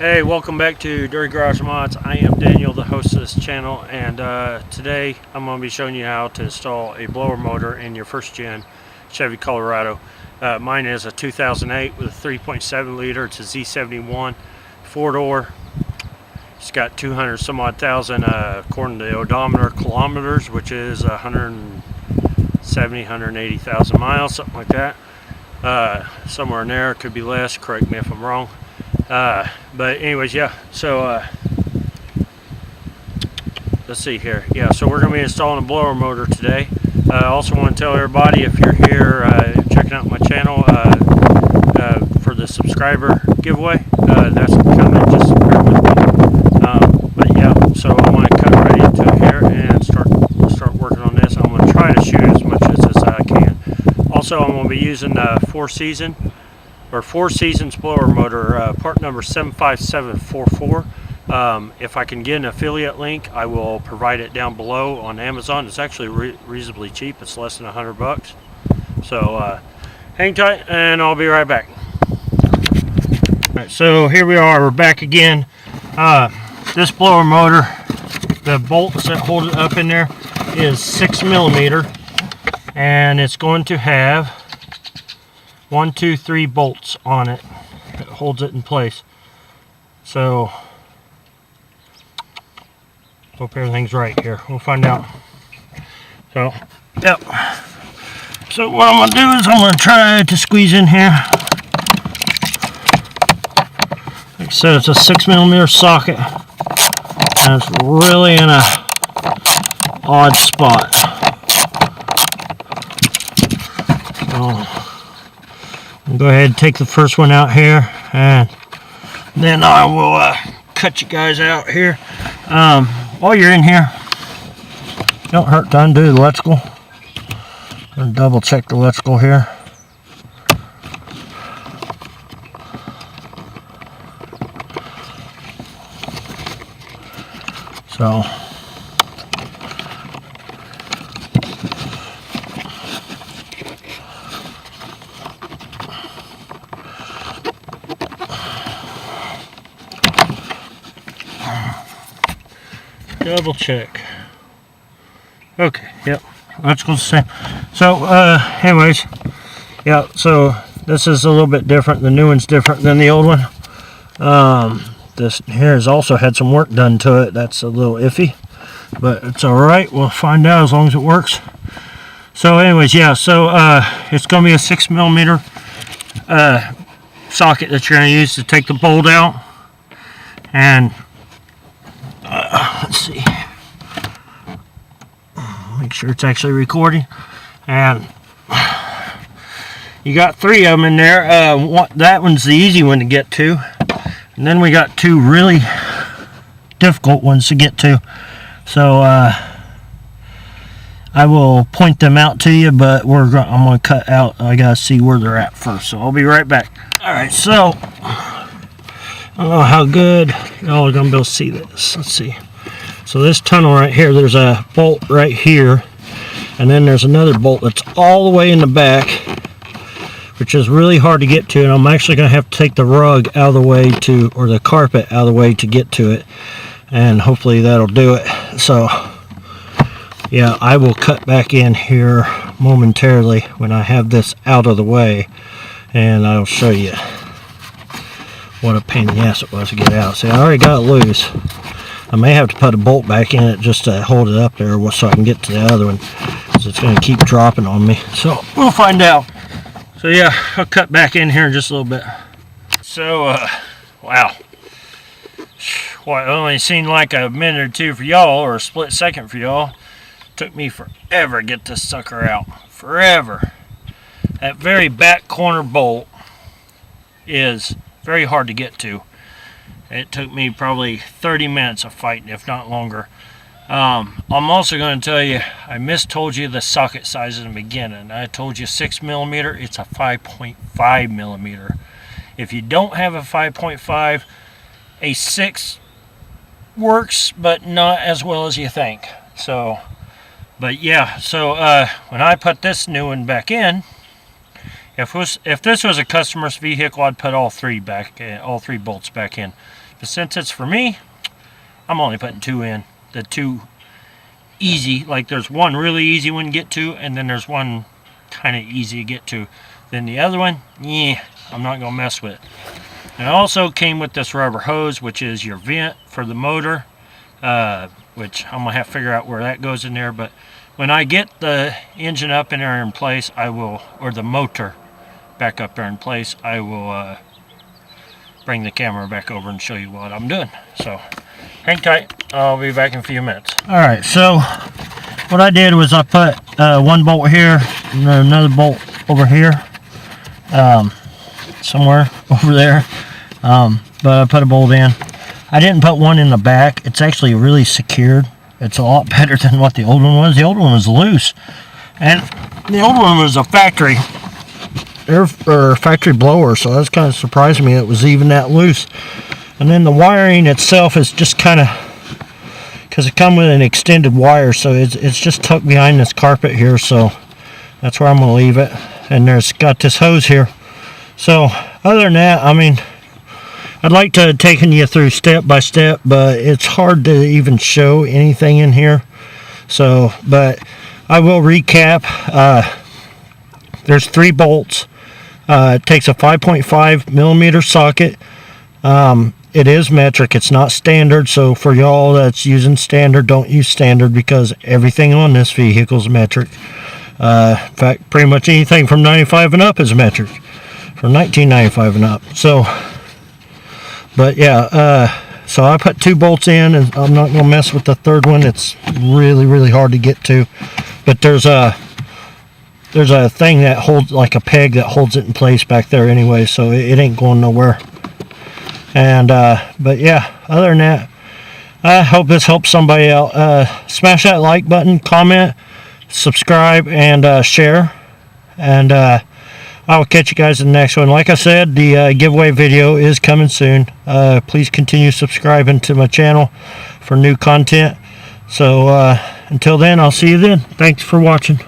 Hey, welcome back to Dirty Garage Mods. I am Daniel, the host of this channel, and today I'm going to be showing you how to install a blower motor in your first gen Chevy Colorado. Mine is a 2008 with a 3.7 liter. It's a Z71 4-door. It's got 200 some odd thousand according to the odometer kilometers, which is 170, 180,000 miles, something like that. Somewhere in there, it could be less, correct me if I'm wrong. But anyways, yeah, so let's see here. Yeah, so we're going to be installing a blower motor today. I also want to tell everybody, if you're here checking out my channel for the subscriber giveaway, that's coming, just bear with me. But yeah, so I want to cut right into it here and start working on this. I'm going to try to shoot as much as I can. Also, I'm going to be using Four Seasons blower motor, part number 75744. If I can get an affiliate link, I will provide it down below on Amazon. It's actually reasonably cheap. It's less than $100. So hang tight and I'll be right back. Alright, so here we are, we're back again. This blower motor, the bolts that hold it up in there is 6mm, and it's going to have 1, 2, 3 bolts on it that holds it in place. So hope everything's right here. We'll find out. So yep. So what I'm gonna do is I'm gonna try to squeeze in here. Like I said, it's a 6mm socket, and it's really in a odd spot. So I'll go ahead and take the first one out here, and then I will cut you guys out here. While you're in here, don't hurt to undo the electrical. I'm going to double check the electrical here. So double check. Okay, yep, electrical's the same. So anyways, yeah, so this is a little bit different. The new one's different than the old one. This here has also had some work done to it. That's a little iffy, but it's alright. We'll find out as long as it works. So anyways, yeah, so it's going to be a 6mm socket that you're going to use to take the bolt out. And let's see, make sure it's actually recording. And you got 3 of them in there. That one's the easy one to get to, and then we got 2 really difficult ones to get to. So I will point them out to you, but I'm going to cut out. I gotta see where they're at first, so I'll be right back. Alright, so I don't know how good y'all are going to be able to see this. Let's see. So this tunnel right here, there's a bolt right here, and then there's another bolt that's all the way in the back, which is really hard to get to, and I'm actually going to have to take the rug out of the way or the carpet out of the way to get to it, and hopefully that'll do it. So yeah, I will cut back in here momentarily when I have this out of the way, and I'll show you what a pain in the ass it was to get out. See, I already got it loose. I may have to put a bolt back in it just to hold it up there so I can get to the other one, because it's going to keep dropping on me. So we'll find out. So yeah, I'll cut back in here in just a little bit. So wow, well, it only seemed like a minute or 2 for y'all, or a split second for y'all. Took me forever to get this sucker out. Forever. That very back corner bolt is very hard to get to. It took me probably 30 minutes of fighting, if not longer. I'm also going to tell you, I mistold you the socket size in the beginning. I told you 6mm, it's a 5.5mm. If you don't have a 5.5, a 6 works, but not as well as you think. So, but yeah, so when I put this new one back in, if this was a customer's vehicle, I'd put all 3 bolts back in. But since it's for me, I'm only putting 2 in. The 2 easy, like there's one really easy one to get to, and then there's one kind of easy to get to. Then the other one, yeah, I'm not going to mess with it. And it also came with this rubber hose, which is your vent for the motor, which I'm going to have to figure out where that goes in there. But when I get the engine up in there in place, I will, or the motor back up there in place, I will bring the camera back over and show you what I'm doing. So hang tight, I'll be back in a few minutes. Alright, so what I did was I put one bolt here and then another bolt over here, somewhere over there, but I put a bolt in. I didn't put one in the back. It's actually really secured. It's a lot better than what the old one was. The old one was loose, and the old one was a factory factory blower, so that's kind of surprised me it was even that loose. And then the wiring itself is just kind of, because it comes with an extended wire, so it's just tucked behind this carpet here, so that's where I'm going to leave it. And there's got this hose here. So other than that, I mean, I'd like to have taken you through step by step, but it's hard to even show anything in here. So, but I will recap. There's 3 bolts. It takes a 5.5 millimeter socket. It is metric, it's not standard, so for y'all that's using standard, don't use standard, because everything on this vehicle is metric. In fact, pretty much anything from 95 and up is metric, from 1995 and up. So, but yeah, so I put 2 bolts in, and I'm not going to mess with the third one. It's really hard to get to, but there's a thing that holds, like a peg that holds it in place back there anyway, so it ain't going nowhere. And but yeah, other than that, I hope this helps somebody out. Smash that like button, comment, subscribe, and share, and I will catch you guys in the next one. Like I said, the giveaway video is coming soon. Please continue subscribing to my channel for new content. So until then, I'll see you then. Thanks for watching.